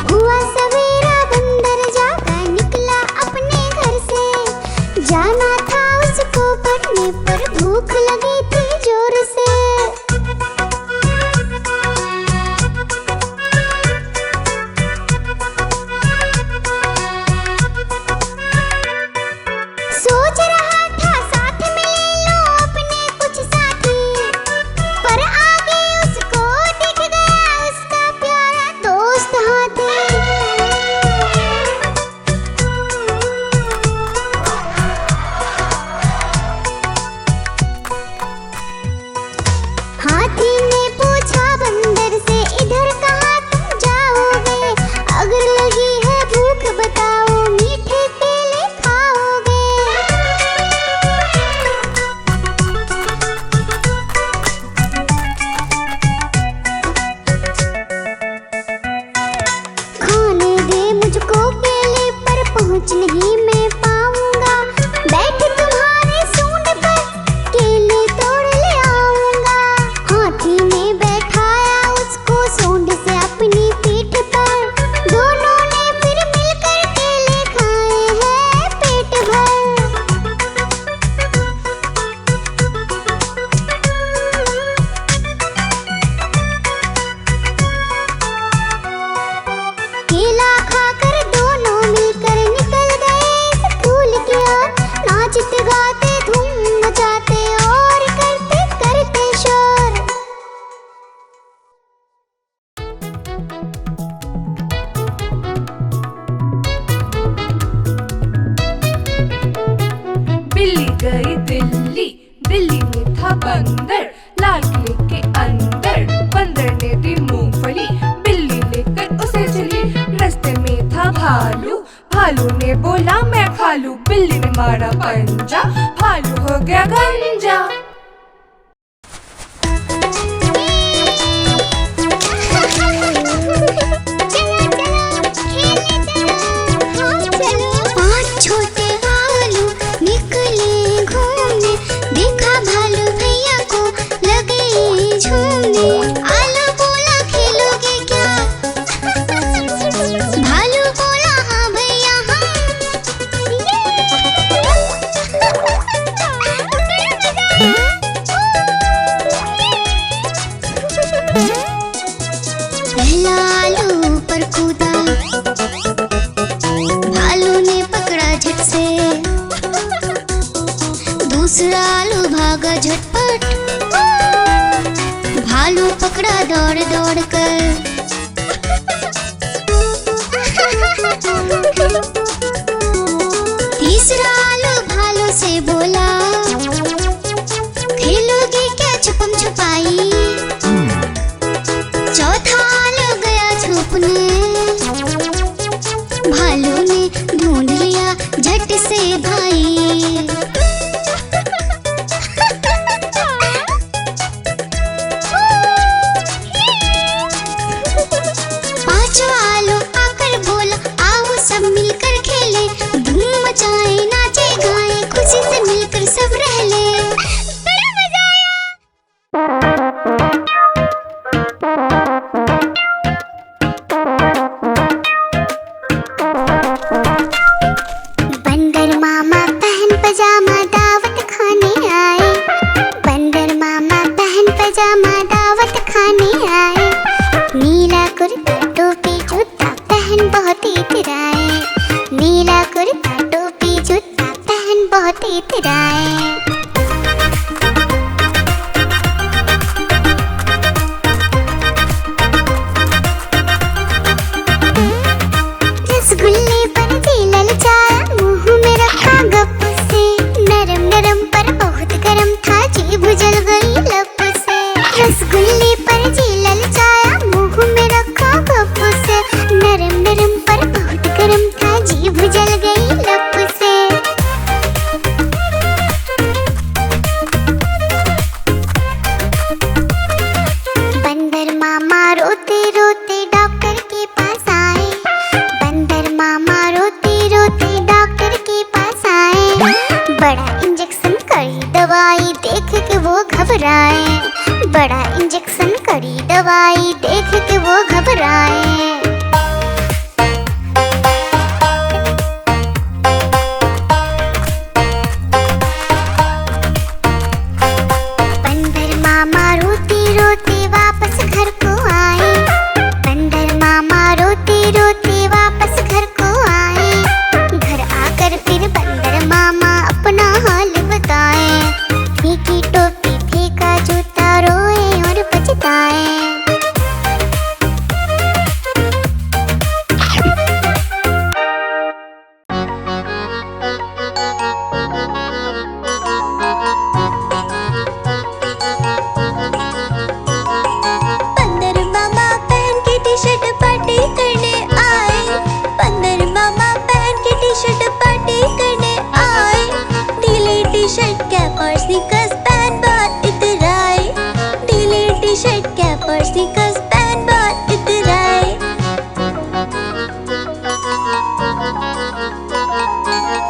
हुआ सवेरा बंदर जागा निकला अपने घर से। जाना था उसको पढ़ने पर भूख लगी थी जोर से। सोच रहा था साथ में ले लो अपने कुछ साथी, पर आगे उसको दिख गया उसका प्यारा दोस्त हाथी। हाथी ने पूछा बंदर से इधर कहाँ तुम जाओगे, अगर लगी है भूख बताओ मीठे केले खाओगे। खाने दे मुझको केले पर पहुँच नहीं मैं पाऊंगा, बैठ तुम्हारे सूंड पर केले तोड़ ले आऊंगा। हाथी ने बैठाया उसको सूंड से अपनी पीठ पर, दोनों ने फिर मिलकर केले खाए हैं पेट भर। केला खाकर दोनों मिलकर निकल गए स्कूल की ओर, नाचते गाते धूम मचाते और करते करते शोर। बिल्ली गई दिल्ली, दिल्ली में था बंदर, लाल किले के अंदर। बंदर ने दी मूंगफली, बिल्ली लेकर उसे चली। रास्ते में था भालू, भालू ने बोला मैं खा लूं। बिल्ली ने मारा पंजा, भालू हो गया गंजा। पांच छोटे भालू निकले घूमने, देखा भालू भैया को लगे झूमने। आलू बोला खेलोगे क्या, भालू बोला हाँ भैया पहला आलू पर कूदा, भालू ने पकड़ा झट से। दूसरा आलू भागा झटपट, भालू पकड़ा दौड़ दौड़ कर। तीसरा आलू भालू से बोला खेलोगे क्या छुपम छुपाई। चौथा आलू गया छुपने, भालू ने ढूंढ लिया झट से भाई। पांचवा आलू आकर बोला आओ सब मिलकर खेले, धूम मचाए नाचे गाए खुशी से मिलकर सब रह ले। बड़ा मजा आया। बंदर मामा पहन पजामा दावत खाने आए, बंदर मामा पहन पजामा दावत खाने आए। नीला कुर्ता टोपी जूता पहन बहुत इतराए, नीला कुर्ता टोपी जूता पहन बहुत इतराए। रसगुल्ले पर जी ललचाया मुंह में रखा गप से, नरम नरम पर बहुत गरम था जीभ जल गई लप से। रसगुल्ले पर जी ललचाया मुंह में रखा गप से, नरम नरम पर बहुत गरम था जीभ जल गई लप से। कराए, बड़ा इंजेक्शन करी दवाई देख के वो घबराए। बंदर मामा रोते रोते वापस घर को आए, बंदर मामा रोते रोते वापस घर को आए। घर आकर फिर बंदर मामा अपना हाल बताए, फेंकी टोपी फेंका जूता रोए और पछताए। बंदर मामा पहन के टी शर्ट पार्टी करने आए, बंदर मामा पहन के टी शर्ट पार्टी करने आए। ढीली टी शर्ट कैप और स्नीकर्स पहन बहुत इतराए, ढीली टी शर्ट कैप और स्नीकर्स पहन बहुत इतराए।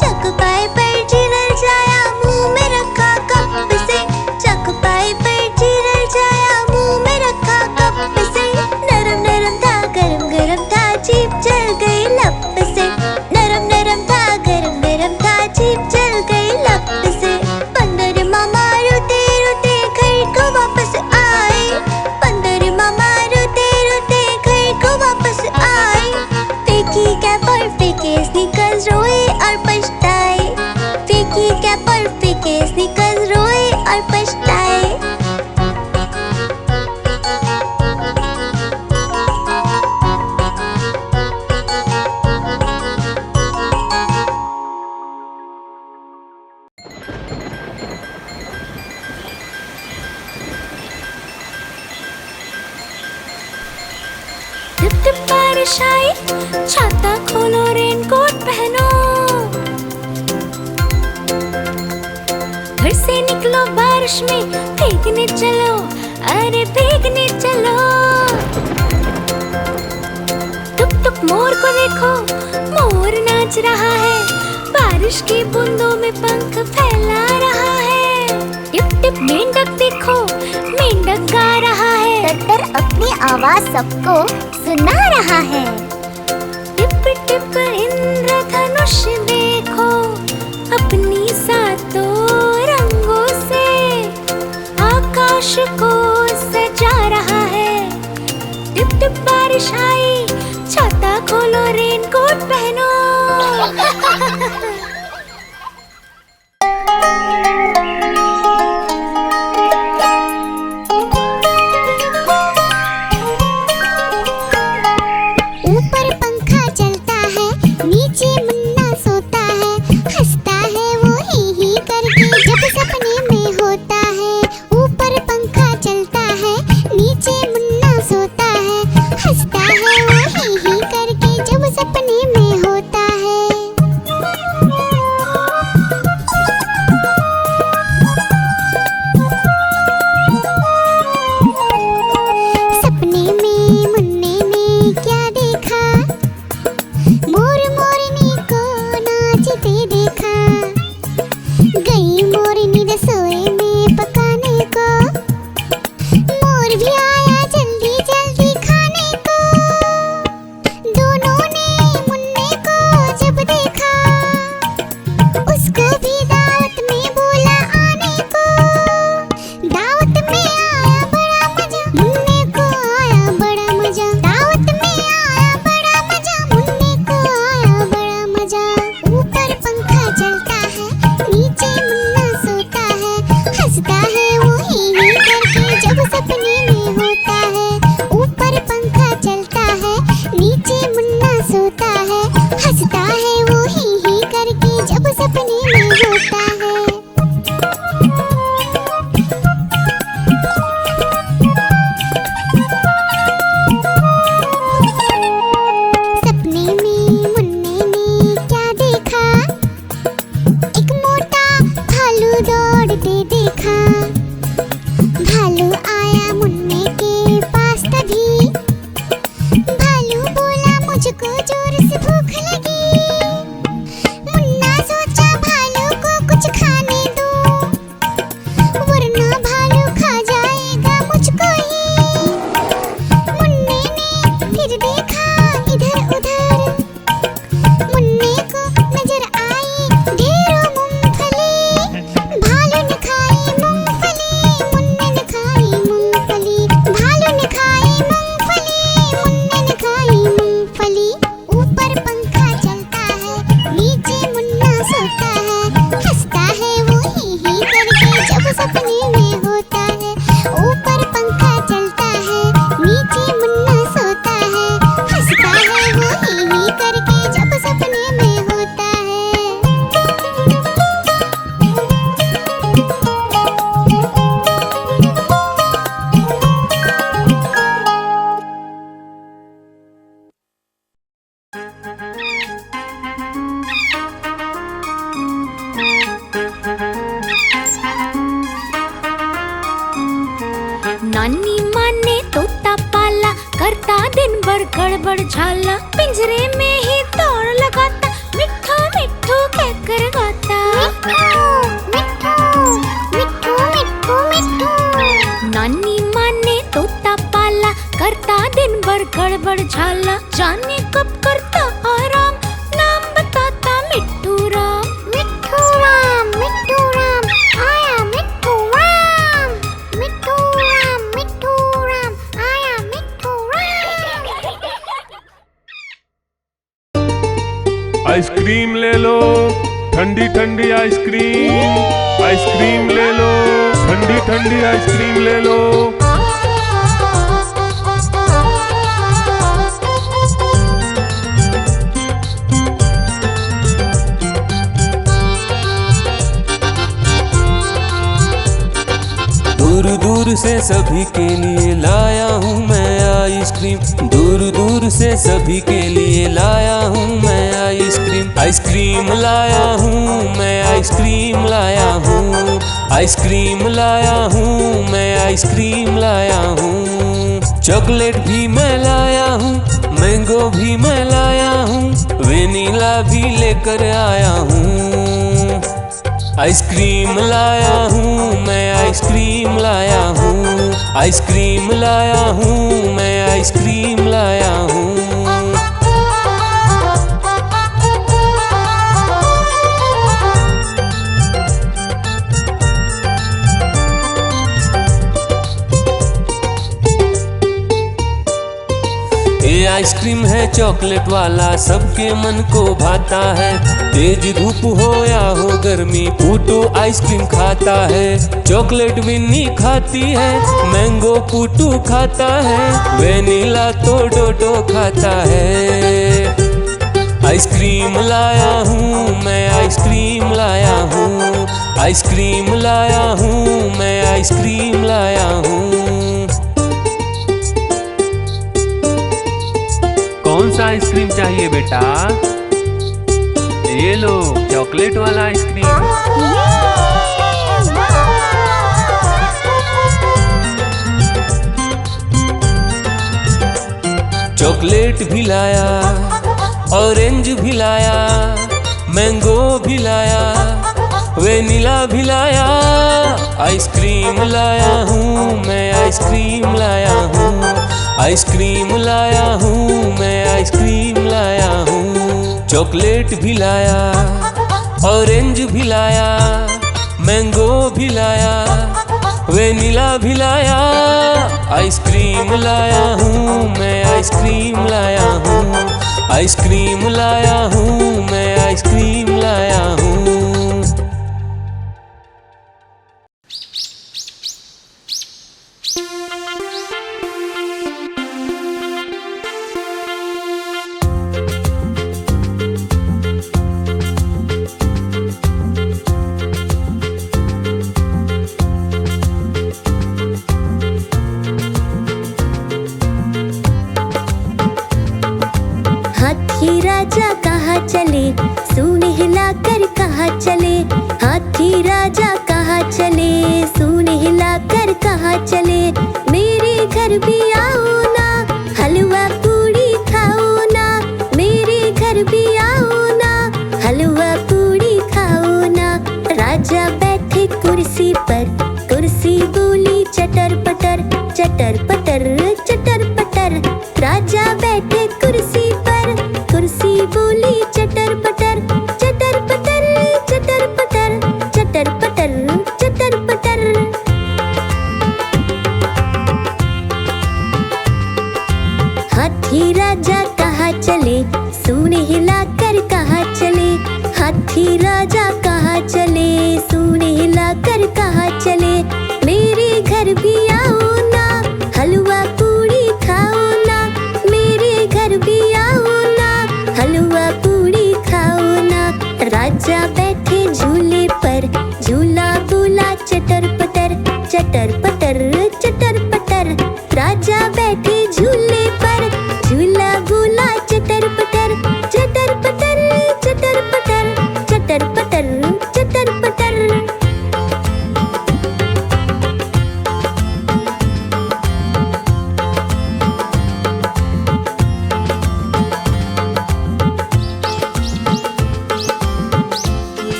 चकपाई पर चिरल जाया मुंह में रखा कप से, चकपाई पर चिरल जाया मुंह में रखा कप से। नरम नरम था गरम गरम था जीभ जल गई लप से, नरम नरम था गरम गरम था जीभ जल गई लप से। बंदर मामा रोते रोते घर को वापस आए, बंदर मामा रोते रोते घर को वापस आए। फेंकी कैप और फेंके स्नीकर्स रोए और पछताए, फेंकी कैप और फेंके स्नीकर्स रोए और पछताए। टिप टिप बारिश आई, छाता खोलो रेनकोट पहनो। घर से निकलो बारिश में भीगने चलो, अरे भीगने चलो। टुक टुक मोर को देखो, मोर नाच रहा है, बारिश की बूंदों में पंख फैला रहा है। टिप टिप मेंढक देखो, मेंढक गा रहा है, तर अपनी आवाज सबको सुना रहा है। टिप टिप इंद्रधनुष देखो, अपनी सातों रंगों से आकाश को सजा रहा है। टिप टिप बारिश आई, छाता खोलो रेनकोट पहनो। ऊपर पंखा चलता है, नीचे मुन्ना सोता है, हंसता है वो ही करके जब सपने में होता है। ऊपर पंखा चलता है, नीचे मुन्ना सोता है, हंसता है वो ही करके जब सपने में होता है। सपने में मुन्ने ने क्या देखा, मोर मोरनी को नाचते देखा। गई मोरनी रसोई में पकाने को, मोर भी आया जल्दी जल्दी खाने को। दोनों ने मुन्ने को जब देखा, उसको भी दावत में बोला आने को। दावत में आया बड़ा मजा, मुन्ने को आया बड़ा मजा। दावत में आया बड़ा मजा, मुन्ने को आया बड़ा मजा। ऊपर पंखा चलता है, नीचे मुन्ना सोता है, हंसता है वो ही करके जब सपने में होता है। ऊपर पंखा चलता है, नीचे मुन्ना सोता है, हंसता है वो ही करके जब सपने में होता है। सपने में मुन्ने ने क्या देखा, एक मोटा भालू दौड़ते देखा। भालू आया मुन्ने के पास तभी, भालू बोला मुझको जोर से भूख लगी। मुन्ना सोचा भालू को कुछ खाना भर गड़बड़ झाला, पिंजरे में ही दौड़ लगाता, मिट्ठू मिट्ठू कहकर गाता। नानी माँ ने तोता पाला, करता दिन भर गड़बड़ झाला, जाने कब करता आराम, नाम बताता मिट्ठू राम। मिट्ठू राम आया मिट्ठू राम, मिट्ठू राम आया मिट्ठू राम। आइसक्रीम ले लो, ठंडी ठंडी आइसक्रीम, आइसक्रीम ले लो, ठंडी ठंडी आइसक्रीम ले लो। दूर दूर से सभी के लिए लाया हूँ मैं आइसक्रीम, दूर दूर से सभी के लिए लाया हूँ मैं आइसक्रीम। आइसक्रीम लाया हूँ मैं, आइसक्रीम लाया हूँ, आइसक्रीम लाया हूँ मैं, आइसक्रीम लाया हूँ। चॉकलेट भी मैं लाया हूँ, मैंगो भी मैं लाया हूँ, वेनिला भी लेकर आया हूँ। आइसक्रीम लाया हूँ मैं, आइसक्रीम लाया हूँ, आइसक्रीम लाया हूँ मैं, आइसक्रीम लाया हूँ। ये आइसक्रीम है चॉकलेट वाला, सबके मन को भाता है। तेज धूप हो या हो गर्मी, पूटू आइसक्रीम खाता है। चॉकलेट विन्नी खाती है, मैंगो पूटू खाता है, वेनिला तो डोडो खाता है। आइसक्रीम लाया हूँ मैं, आइसक्रीम लाया हूँ, आइसक्रीम लाया हूँ मैं, आइसक्रीम लाया हूँ। कौन सा आइसक्रीम चाहिए बेटा? ये लो चॉकलेट वाला आइसक्रीम। चॉकलेट भी लाया, ऑरेंज भी लाया, मैंगो भी लाया, वेनिला भी लाया। आइसक्रीम लाया हूँ मैं, आइसक्रीम लाया हूँ, आइसक्रीम लाया हूँ मैं, आइसक्रीम लाया हूँ। चॉकलेट भी लाया, ऑरेंज भी लाया, मैंगो भी लाया, वेनिला भी लाया। आइसक्रीम लाया हूँ मैं, आइसक्रीम लाया हूँ, आइसक्रीम लाया हूँ मैं, आइसक्रीम लाया हूँ। हाथी राजा कहाँ चले, सूंड हिलाकर कहाँ चले, हाथी राजा कहाँ चले, सूंड हिलाकर कहाँ चले। मेरे घर भी आओ ना, हलवा पूड़ी खाओ ना, मेरे घर भी आओ ना, हलवा पूड़ी खाओ ना। राजा बैठे कुर्सी पर, कुर्सी बोली चटर पटर, चटर पटर, चटर पटर। राजा बैठे कुर्सी पर, कुर्सी बोली चटर पटर, चटर पटर, चटर पटर, चटर पटर, चटर पटर। हाथी राजा कहाँ चले, सूंड हिलाकर कहाँ चले, हाथी राजा कहाँ चले, सूंड हिलाकर कहाँ चले। मेरे घर भी आओ ना, हलवा पूड़ी खाओ ना, मेरे घर भी आओ ना, हलवा पूड़ी खाओ ना। राजा बैठे झूले पर, झूला बोला चटर पटर, चटर पटर, चटर पटर। राजा बैठे झूले पर, झूला बोला चटर पटर, चटर पटर, चटर पटर, चटर पटर, चटर पटर।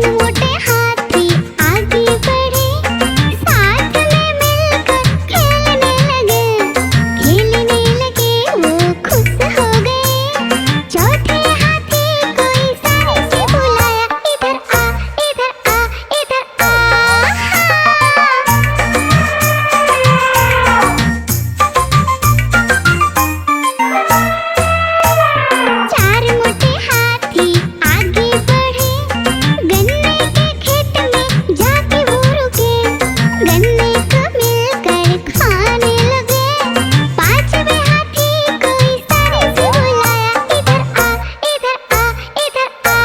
मोटे हाथी आगे बढ़े, साथ में मिलकर खेलने लगे वो खुश हो गए। चौथे हाथी को इशारे से बुलाया, इधर आ इधर आ इधर आ। चार मोटे हाथी आगे बढ़े, गन्ने के खेत में जाके वो रुके, गन्ने को मिलकर खाने लगे। पांचवे हाथी को इशारे से बुलाया, इधर आ इधर आ इधर आ।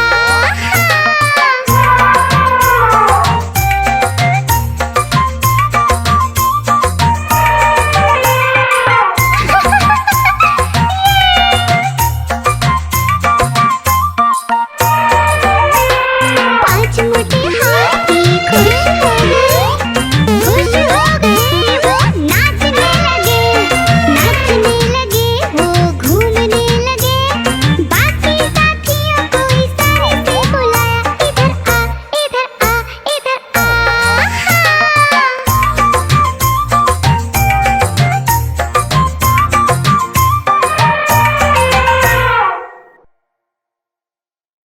पांच मोटे हाथी खुश हो गए,